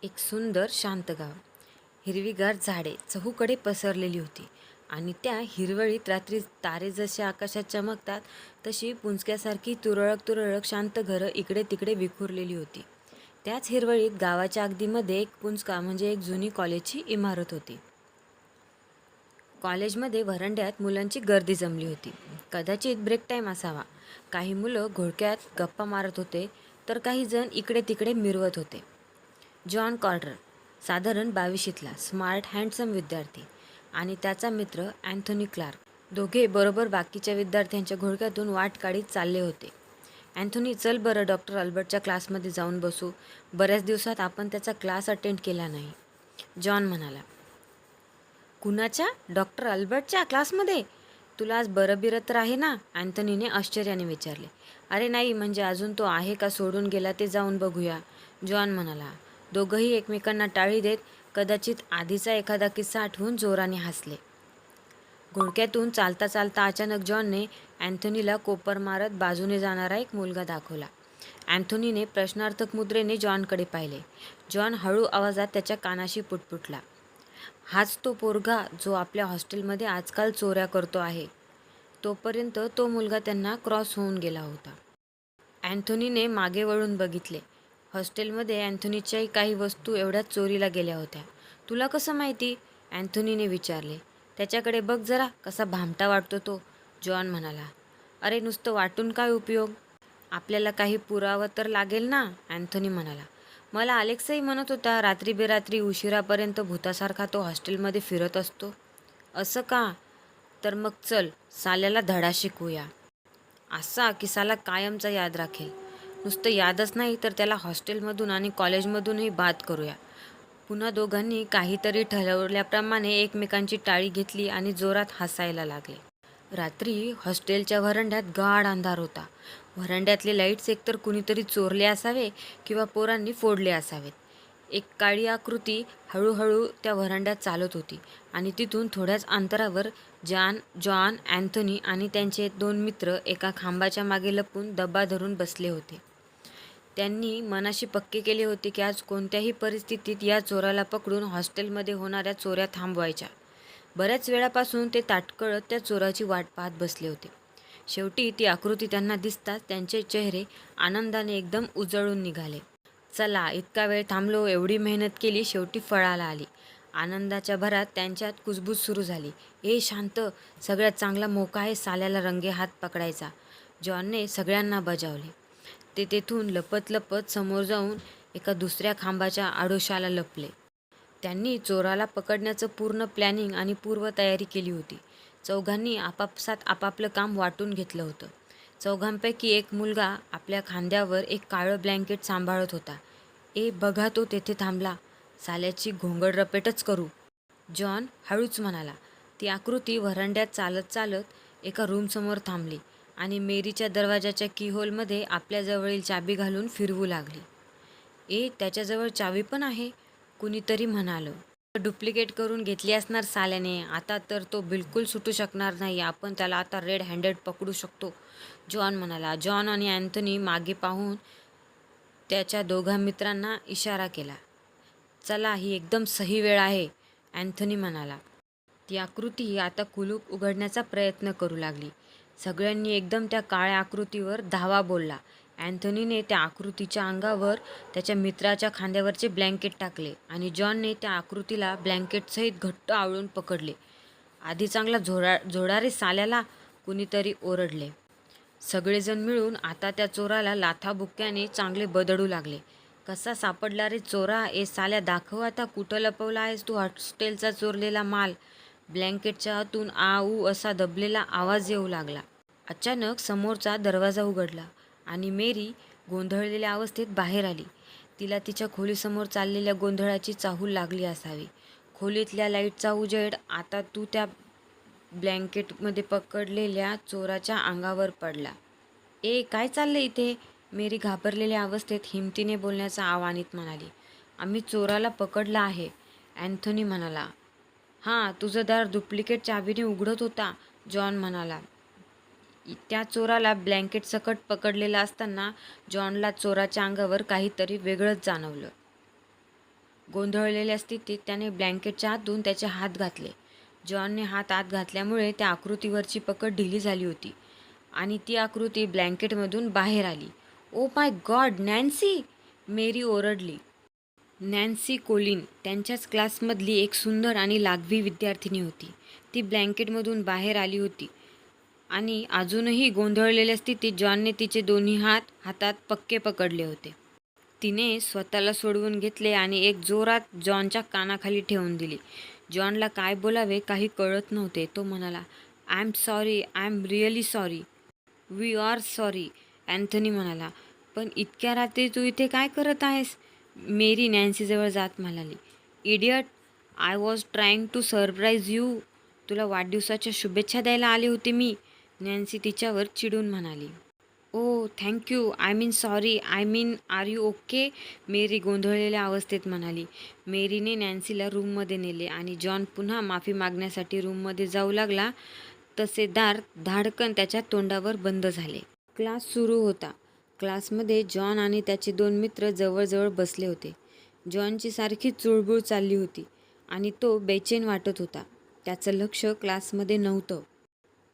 एक सुंदर शांत गाव. हिरवीगार झाडे चहूकडे पसरलेली होती आणि त्या हिरवळीत रात्री तारे जसे आकाशात चमकतात तशी पुंजक्यासारखी तुरळक तुरळक शांत घरं इकडे तिकडे विखुरलेली होती. त्याच हिरवळीत गावाच्या अगदी मध्ये एक पुंजका म्हणजे एक जुनी कॉलेजची इमारत होती. कॉलेजमध्ये व्हरांड्यात मुलांची गर्दी जमली होती. कदाचित ब्रेक टाईम असावा. काही मुलं घोळक्यात गप्पा मारत होते तर काही जण इकडे तिकडे मिरवत होते. जॉन कॉर्डर, साधारण 22शीतला, स्मार्ट हँडसम विद्यार्थी, आणि त्याचा मित्र अँथोनी क्लार्क, दोघे बरोबर बाकीच्या विद्यार्थ्यांच्या घोळक्यातून वाट काढीत चालले होते. अँथोनी, चल बरं डॉक्टर अल्बर्टच्या क्लासमध्ये जाऊन बसू. बऱ्याच दिवसात आपण त्याचा क्लास अटेंड केला नाही. जॉन म्हणाला. कुणाच्या? डॉक्टर अल्बर्टच्या क्लासमध्ये? तुला आज बरं बिरं तर आहे ना? अँथोनीने आश्चर्याने विचारले. अरे नाही, म्हणजे अजून तो आहे का सोडून गेला ते जाऊन बघूया, जॉन म्हणाला. दोघंही एकमेकांना टाळी देत कदाचित आधीचा एखादा किस्सा आठवून जोराने हसले. घोळक्यातून चालता चालता अचानक जॉनने अँथोनीला कोपर मारत बाजूने जाणारा एक मुलगा दाखवला. अँथोनीने प्रश्नार्थक मुद्रेने जॉनकडे पाहिले. जॉन हळू आवाजात त्याच्या कानाशी पुटपुटला. हाच तो पोरगा जो आपल्या हॉस्टेलमध्ये आजकाल चोऱ्या करतो आहे. तोपर्यंत तो मुलगा त्यांना क्रॉस होऊन गेला होता. अँथोनीने मागे वळून बघितले. हॉस्टेलमध्ये अँथोनीच्याही काही वस्तू एवढ्याच चोरीला गेल्या होत्या. तुला कसं माहिती? अँथोनीने विचारले. त्याच्याकडे बघ जरा, कसा भामटा वाटतो तो, जॉन म्हणाला. अरे नुसतं वाटून काय उपयोग? आपल्याला काही पुरावा तर लागेल ना, अँथोनी म्हणाला. मला अलेक्सही म्हणत होता रात्री बेरात्री उशिरापर्यंत भूतासारखा तो हॉस्टेलमध्ये फिरत असतो. असं का? तर मग चल, साल्याला धडा शिकवूया. असा की साला कायमचा याद राखेल. नुसतं यादच नाही तर त्याला हॉस्टेलमधून आणि कॉलेजमधूनही बाद करूया. पुन्हा दोघांनी काहीतरी ठरवल्याप्रमाणे एकमेकांची टाळी घेतली आणि जोरात हसायला लागले. रात्री हॉस्टेलच्या व्हरांड्यात गाढ अंधार होता. व्हरांड्यातले लाईट्स एकतर कुणीतरी चोरले असावे किंवा पोरांनी फोडले असावेत. एक काळी आकृती हळूहळू त्या व्हरांड्यात चालत होती आणि तिथून थोड्याच अंतरावर जॉन, अँथोनी आणि त्यांचे 2 मित्र एका खांबाच्या मागे लपून दबा धरून बसले होते. त्यांनी मनाशी पक्के केले होते की आज कोणत्याही परिस्थितीत या चोराला पकडून हॉस्टेलमध्ये होणाऱ्या चोऱ्या थांबवायच्या. बऱ्याच वेळापासून ते ताटकळत त्या चोराची वाट पाहत बसले होते. शेवटी ती आकृती त्यांना दिसताच त्यांचे चेहरे आनंदाने एकदम उजळून निघाले. चला, इतका वेळ थांबलो, एवढी मेहनत केली, शेवटी फळाला आली. आनंदाच्या भरात त्यांच्यात कुजबूज सुरू झाली. ए शांत, सगळ्यात चांगला मोका आहे साल्याला रंगेहात पकडायचा, जॉनने सगळ्यांना बजावले. ते तेथून लपत लपत समोर जाऊन एका दुसऱ्या खांबाच्या आडोशाला लपले. त्यांनी चोराला पकडण्याचं पूर्ण प्लॅनिंग आणि पूर्वतयारी केली होती. चौघांनी आपापसात आपापलं काम वाटून घेतलं होतं. चौघांपैकी एक मुलगा आपल्या खांद्यावर एक काळं ब्लँकेट सांभाळत होता. ए बघा, तो तेथे थांबला. साल्याची घोंगड रपेटच करू, जॉन हळूच म्हणाला. ती आकृती व्हरांड्यात चालत चालत एका रूमसमोर थांबली आणि मेरीच्या दरवाजाच्या कीहोलमध्ये आपल्याजवळील चाबी घालून फिरवू लागली. ए, त्याच्याजवळ चावी पण आहे, कुणीतरी म्हणालं. डुप्लिकेट करून घेतली असणार साल्याने. आता तर तो बिलकुल सुटू शकणार नाही. आपण त्याला आता रेड हँडेड पकडू शकतो, जॉन म्हणाला. जॉन आणि अँथोनी मागे पाहून त्याच्या दोघा मित्रांना इशारा केला. चला, ही एकदम सही वेळ आहे, अँथोनी म्हणाला. ती आकृती आता कुलूप उघडण्याचा प्रयत्न करू लागली. सगळ्यांनी एकदम त्या काळ्या आकृतीवर धावा बोलला. अँथोनीने त्या आकृतीच्या अंगावर त्याच्या मित्राच्या खांद्यावरचे ब्लँकेट टाकले आणि जॉनने त्या आकृतीला ब्लँकेटसहित घट्ट आवळून पकडले. आधी चांगला झोडा रे साल्याला, कुणीतरी ओरडले. सगळेजण मिळून आता त्या चोराला लाथाबुक्क्याने चांगले बदडू लागले. कसा सापडला रे चोरा? ए साल्या, दाखव आता, कुठं लपवला आहेस तू हॉस्टेलचा चोरलेला माल? ब्लँकेटच्या आतून आ ऊ असा दबलेला आवाज येऊ लागला. अचानक समोरचा दरवाजा उघडला आणि मेरी गोंधळलेल्या अवस्थेत बाहेर आली. तिला तिच्या खोलीसमोर चाललेल्या गोंधळाची चाहूल लागली असावी. खोलीतल्या लाईटचा उजेड आता त्या ब्लँकेटमध्ये पकडलेल्या चोराच्या अंगावर पडला. ए, काय चाललंय इथे? मेरी घाबरलेल्या अवस्थेत हिमतीने बोलण्याचा आवानीत म्हणाली. आम्ही चोराला पकडला आहे, अँथोनी म्हणाला. हां, तुझं दार डुप्लिकेट चावीने उघडत होता, जॉन म्हणाला. त्या चोराला ब्लँकेट सकट पकडलेला असताना जॉनला चोराच्या अंगावर काहीतरी वेगळंच जाणवलं. गोंधळलेल्या स्थितीत त्याने ब्लँकेटच्या आतून त्याचे हात घातले. जॉनने हात आत घातल्यामुळे त्या आकृतीवरची पकड ढिली झाली होती आणि ती आकृती ब्लँकेटमधून बाहेर आली. "Oh my God, Nancy!" Mary ओरडली. नॅन्सी कोलिन त्यांच्याच क्लासमधली एक सुंदर आणि लाघवी विद्यार्थिनी होती. ती ब्लँकेटमधून बाहेर आली होती आणि अजूनही गोंधळलेल्या स्थितीत जॉनने तिचे दोन्ही हात हातात पक्के पकडले होते. तिने स्वतःला सोडवून घेतले आणि एक जोरात जॉनच्या कानाखाली ठेवून दिली. जॉनला काय बोलावे काही कळत नव्हते. तो म्हणाला, "I am sorry, I am really sorry." "We are sorry," Anthony म्हणाला. "पण इतक्या रात्री तू इथे काय करत आहेस?" मेरी नॅन्सीजवळ जात म्हणाली. "Idiot, I was trying to surprise you." "तुला वाढदिवसाच्या शुभेच्छा द्यायला आले होते मी," नॅन्सी तिच्यावर चिडून म्हणाली. "Oh thank you, I mean sorry, I mean are you okay?" Mary गोंधळलेल्या अवस्थेत म्हणाली. मेरीने नॅन्सीला रूममध्ये नेले आणि जॉन पुन्हा माफी मागण्यासाठी रूममध्ये जाऊ लागला तसे दार धाडकन त्याच्या तोंडावर बंद झाले. क्लास सुरू होता. क्लासमध्ये जॉन आणि त्याचे 2 मित्र जवळजवळ बसले होते. जॉनची सारखी चुळबुळ चालली होती आणि तो बेचैन वाटत होता. त्याचं लक्ष क्लासमध्ये नव्हतं.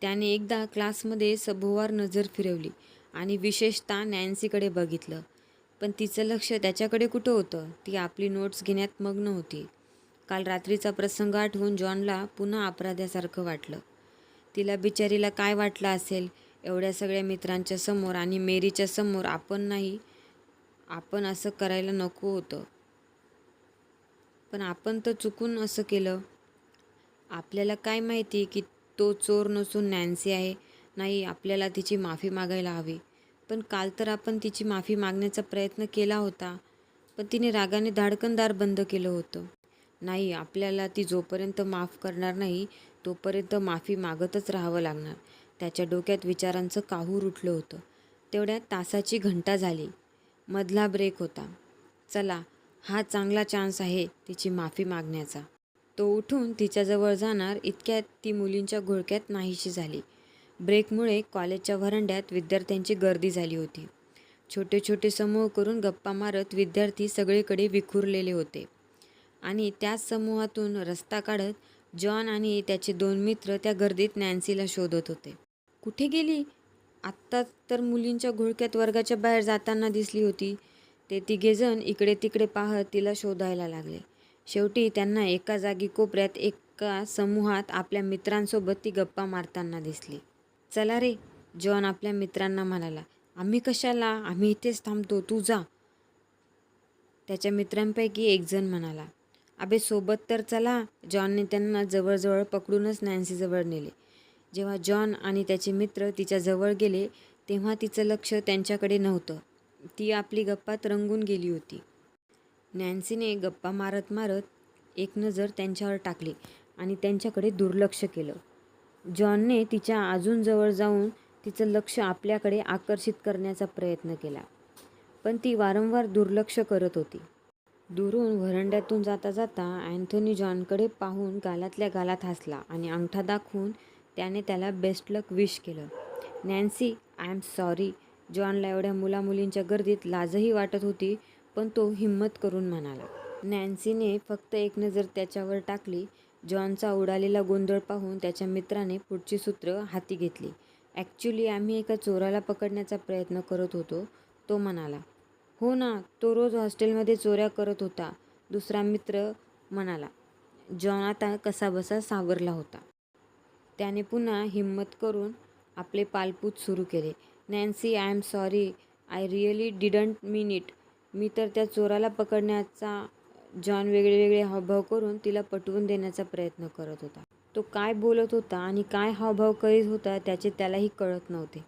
त्याने एकदा क्लासमध्ये सभोवार नजर फिरवली आणि विशेषतः नॅन्सीकडे बघितलं. पण तिचं लक्ष त्याच्याकडे कुठं होतं? ती आपली नोट्स घेण्यात मग्न होती. काल रात्रीचा प्रसंग आठवून जॉनला पुन्हा अपराध्यासारखं वाटलं. तिला बिचारीला काय वाटलं असेल? एवढ्या सगळ्या मित्रांच्या समोर आणि मेरीच्या समोर आपण असं करायला नको होतं. पण आपण तर चुकून असं केलं. आपल्याला काय माहिती की तो चोर नसून नॅन्सी आहे? नाही, आपल्याला तिची माफी मागायला हवी. पण काल तर आपण तिची माफी मागण्याचा प्रयत्न केला होता. पण तिने रागाने धाडकन दार बंद केलं होतं. नाही, आपल्याला ती जोपर्यंत माफ करणार नाही तोपर्यंत माफी मागतच राहावं लागणार. त्याच्या डोक्यात विचारांचं काहूर उठलं होतं. तेवढ्यात तासाची घंटा झाली. मधला ब्रेक होता. चला, हा चांगला चान्स आहे तिची माफी मागण्याचा. तो उठून तिच्याजवळ जाणार इतक्यात ती मुलींच्या घोळक्यात नाहीशी झाली. ब्रेकमुळे कॉलेजच्या व्हरांड्यात विद्यार्थ्यांची गर्दी झाली होती. छोटे छोटे समूह करून गप्पा मारत विद्यार्थी सगळीकडे विखुरलेले होते आणि त्याच समूहातून रस्ता काढत जॉन आणि त्याचे 2 मित्र त्या गर्दीत नॅन्सीला शोधत होते. कुठे गेली? आत्ताच तर मुलींच्या घोळक्यात वर्गाच्या बाहेर जाताना दिसली होती. ते तिघेजण इकडे तिकडे पाहत तिला शोधायला लागले. शेवटी त्यांना एका जागी कोपऱ्यात एका समूहात आपल्या मित्रांसोबत ती गप्पा मारताना दिसली. "चला रे," जॉन आपल्या मित्रांना म्हणाला. "आम्ही कशाला? आम्ही इथेच थांबतो, तू जा." त्याच्या मित्रांपैकी एक जण म्हणाला. "अबे सोबत तर चला." जॉनने त्यांना जवळजवळ पकडूनच नॅन्सीजवळ नेले. जेव्हा जॉन आणि त्याचे मित्र तिच्या जवळ गेले तेव्हा तिचं लक्ष त्यांच्याकडे नव्हतं. ती आपली गप्पात रंगून गेली होती. नॅन्सीने गप्पा मारत मारत एक नजर त्यांच्यावर टाकली आणि त्यांच्याकडे दुर्लक्ष केलं. जॉनने तिच्या अजून जवळ जाऊन तिचं लक्ष आपल्याकडे आकर्षित करण्याचा प्रयत्न केला. पण ती वारंवार दुर्लक्ष करत होती. दुरून व्हरांड्यातून जाता जाता अँथनी जॉनकडे पाहून गालातल्या गालात हसला आणि अंगठा दाखवून त्याने त्याला बेस्ट लक विश केलं. "Nancy, I am sorry." जॉनला एवढ्या मुलामुलींच्या गर्दीत लाजही वाटत होती, पण तो हिम्मत करून म्हणाला. नॅन्सीने फक्त एक नजर त्याच्यावर टाकली. जॉनचा उडालेला गोंधळ पाहून त्याच्या मित्राने पुढची सूत्र हाती घेतली. "ॲक्च्युली आम्ही एका चोराला पकडण्याचा प्रयत्न करत होतो," तो म्हणाला. "हो ना, तो रोज हॉस्टेलमध्ये चोऱ्या करत होता," दुसरा मित्र म्हणाला. जॉन आता कसाबसा सावरला होता. त्याने पुन्हा हिम्मत करून आपले पालपूत सुरू केले. "Nancy, I am sorry, I really didn't mean it." "मी तर त्या चोराला पकडण्याचा." जॉन वेगळे हावभाव करून तिला पटवून देण्याचा प्रयत्न करत होता. तो काय बोलत होता आणि काय हावभाव करीत होता त्याचे त्यालाही कळत नव्हते.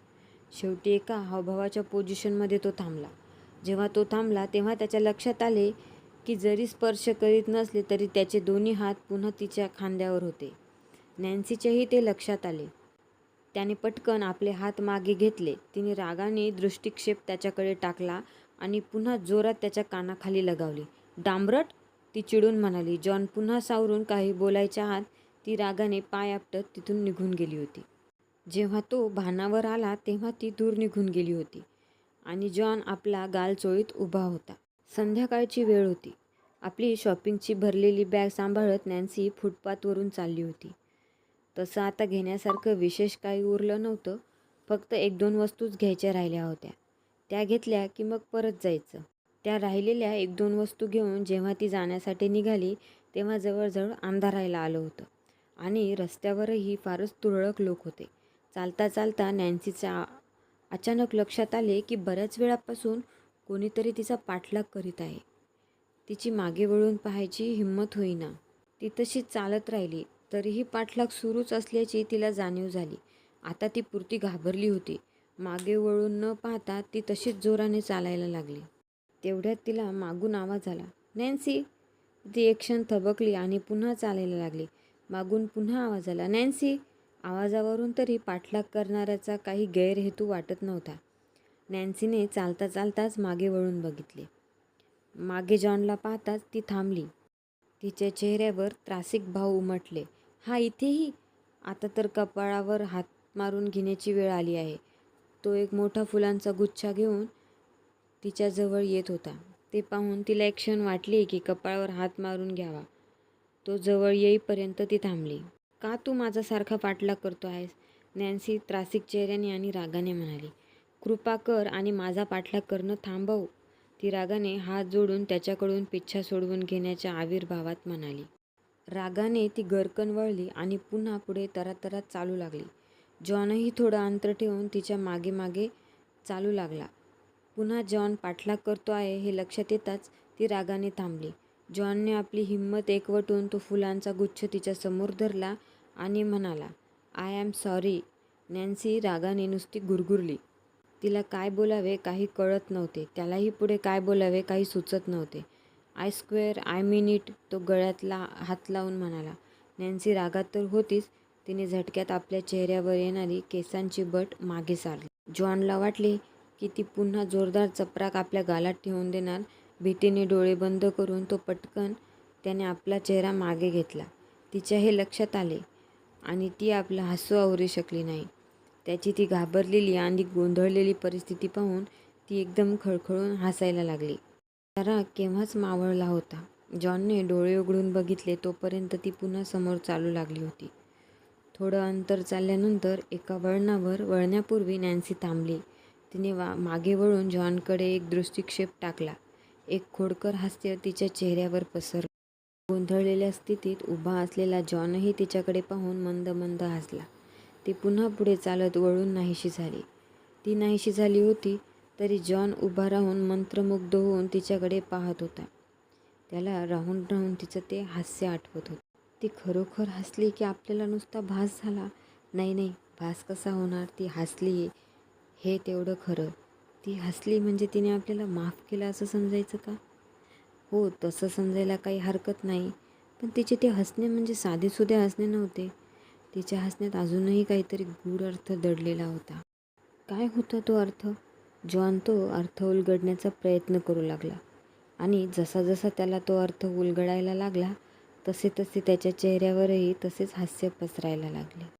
शेवटी एका हावभावाच्या पोझिशनमध्ये तो थांबला. जेव्हा तो थांबला तेव्हा त्याच्या लक्षात आले की जरी स्पर्श करीत नसले तरी त्याचे दोन्ही हात पुन्हा तिच्या खांद्यावर होते. नॅन्सीच्याही ते लक्षात आले. त्याने पटकन आपले हात मागे घेतले. तिने रागाने दृष्टिक्षेप त्याच्याकडे टाकला आणि पुन्हा जोरात त्याच्या कानाखाली लगावली. "डांबरट," ती चिडून म्हणाली. जॉन पुन्हा सावरून काही बोलायच्या आत ती रागाने पाय आपटत तिथून निघून गेली होती. जेव्हा तो भानावर आला तेव्हा ती दूर निघून गेली होती आणि जॉन आपला गाल चोळीत उभा होता. संध्याकाळची वेळ होती. आपली शॉपिंगची भरलेली बॅग सांभाळत नॅन्सी फुटपाथवरून चालली होती. तसं आता घेण्यासारखं विशेष काही उरलं नव्हतं. फक्त 1-2 वस्तूच घ्यायच्या राहिल्या होत्या. त्या घेतल्या की मग परत जायचं. त्या राहिलेल्या 1-2 वस्तू घेऊन जेव्हा ती जाण्यासाठी निघाली तेव्हा जवळजवळ अंधारायला आलं होतं आणि रस्त्यावरही फारच तुरळक लोक होते. चालता चालता नॅन्सीच्या अचानक लक्षात आले की बऱ्याच वेळापासून कोणीतरी तिचा पाठलाग करीत आहे. तिची मागे वळून पाहायची हिंमत होईना. ती तशीच चालत राहिली. तरीही पाठलाग सुरूच असल्याची तिला जाणीव झाली. आता ती पुरती घाबरली होती. मागे वळून न पाहता ती तशीच जोराने चालायला लागली. तेवढ्यात तिला मागून आवाज आला, "नॅन्सी!" ती एक क्षण थबकली आणि पुन्हा चालायला लागली. मागून पुन्हा आवाज आला, "नॅन्सी!" आवाजावरून तरी पाठलाग करणाऱ्याचा काही गैरहेतू वाटत नव्हता. नॅन्सीने चालता चालताच मागे वळून बघितले. मागे जॉनला पाहताच ती थांबली. तिच्या चेहऱ्यावर त्रासिक भाव उमटले. "हा इथेही?" आता तर कपाळावर हात मारून घेण्याची वेळ आली आहे. तो एक मोठा फुलांचा गुच्छा घेऊन तिच्याजवळ येत होता. ते पाहून तिला एक क्षण वाटले की कपाळावर हात मारून घ्यावा. तो जवळ येईपर्यंत ती थांबली. "का तू माझा सारखा पाठलाग करतो आहेस?" नॅन्सी त्रासिक चेहऱ्याने आणि रागाने म्हणाली. "कृपा कर आणि माझा पाठलाग करणं थांबव." ती रागाने हात जोडून त्याच्याकडून पिच्छा सोडवून घेण्याच्या आविर्भावात म्हणाली. रागाने ती गरकन वळली आणि पुन्हा पुढे तरातरात चालू लागली. जॉनही थोडं अंतर ठेवून तिच्या मागे मागे चालू लागला. पुन्हा जॉन पाठलाग करतो आहे हे लक्षात येताच ती रागाने थांबली. जॉनने आपली हिंमत एकवटून तो फुलांचा गुच्छ तिच्यासमोर धरला आणि म्हणाला, "आय एम सॉरी." नॅन्सी रागाने नुसती गुरगुरली. तिला काय बोलावे काही कळत नव्हते. त्यालाही पुढे काय बोलावे काही सुचत नव्हते. "I square I mean it." तो गळ्यातला हात लावून म्हणाला. नॅन्सी रागात तर होतीच. तिने झटक्यात आपल्या चेहऱ्यावर येणारी केसांची बट मागे सारली. जॉनला वाटले की ती पुन्हा जोरदार चपराक आपल्या गालात ठेवून देणार. भीतीने डोळे बंद करून तो पटकन त्याने आपला चेहरा मागे घेतला. तिच्या हे लक्षात आले आणि ती आपलं हसू आवरू शकली नाही. त्याची ती घाबरलेली आणि गोंधळलेली परिस्थिती पाहून ती एकदम खळखळून हसायला लागली. तिचा राग केव्हाच मावळला होता. जॉनने डोळे उघडून बघितले तोपर्यंत ती पुन्हा समोर चालू लागली होती. थोडं अंतर चालल्यानंतर एका वळणावर वळण्यापूर्वी नॅन्सी थांबली. तिने मागे वळून जॉनकडे एक दृष्टिक्षेप टाकला. एक खोडकर हास्य तिच्या चेहऱ्यावर पसरलं. गोंधळलेल्या स्थितीत उभा असलेला जॉनही तिच्याकडे पाहून मंद मंद हसला. ती पुन्हा पुढे चालत वळून नाहीशी झाली. ती नाहीशी झाली होती तरी जॉन उभा राहून मंत्रमुग्ध होऊन तिच्याकडे पाहत होता. त्याला राहून राहून तिचं ते हास्य आठवत होतं. ती खरोखर हसली की आपल्याला नुसता भास झाला? नाही नाही, भास कसा होणार? ती हसली हे तेवढं खरं. ती हसली म्हणजे तिने आपल्याला माफ केलं असं समजायचं का? हो, तसं समजायला काही हरकत नाही. पण तिचे ते हसणे म्हणजे साधेसुधे हसणे नव्हते. तिच्या हसण्यात अजूनही काहीतरी गूढ अर्थ दडलेला होता. काय होता तो अर्थ? जॉन तो अर्थ उलगडण्याचा प्रयत्न करू लागला आणि जसा जसा त्याला तो अर्थ उलगडायला लागला तसे तसे त्याच्या चेहऱ्यावरही तसेच हास्य पसरायला लागले.